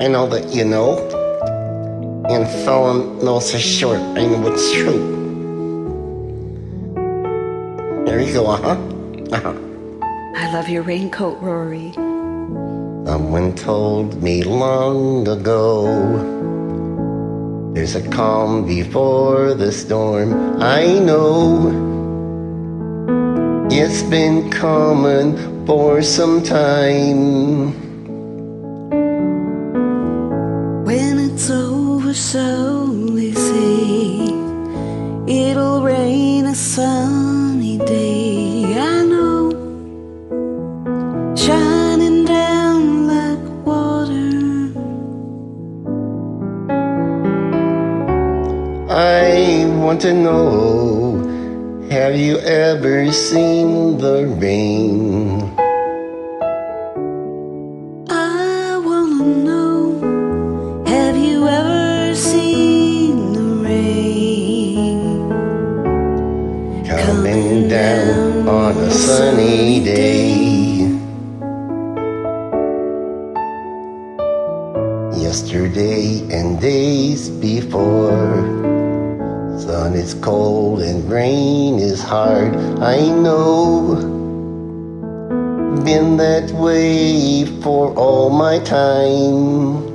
I know that you know, and falling no so short. I know it's true. There you go, I love your raincoat, Rory. Someone told me long ago, there's a calm before the storm. I know it's been coming for some time. When it's over, slowly say it'll rain a sunny day. I know, shining down like water. I want to know, have you ever seen the rain? I wanna know, have you ever seen the rain Coming down on a sunny day. Yesterday and days before, sun is cold and rain is hard. I know, been that way for all my time.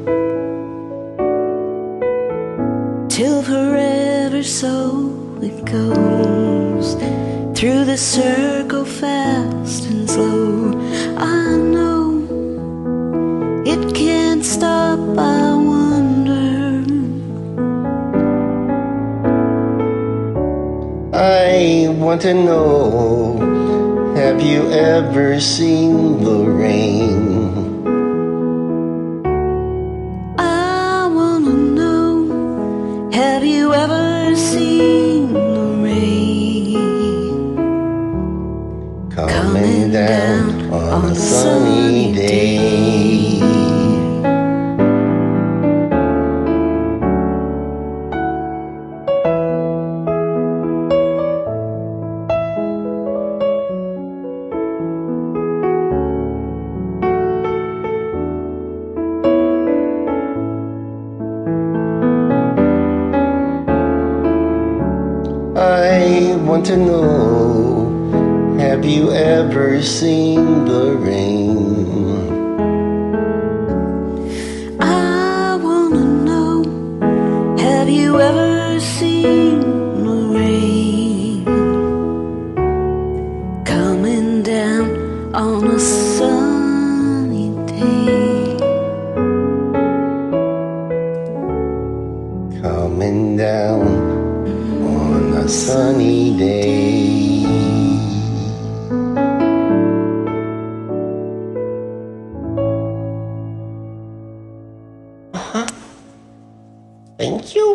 Till forever, so it goes through the circle, fast and slow. I know it can't stop. I wonder, I want to know, have you ever seen the rain? I wanna know, have you ever seen the rain Coming down on a sunny day. I want to know, have you ever seen the rain? I wanna know, have you ever seen the rain coming down on a sunny day? Coming down on a sunny day. Thank you.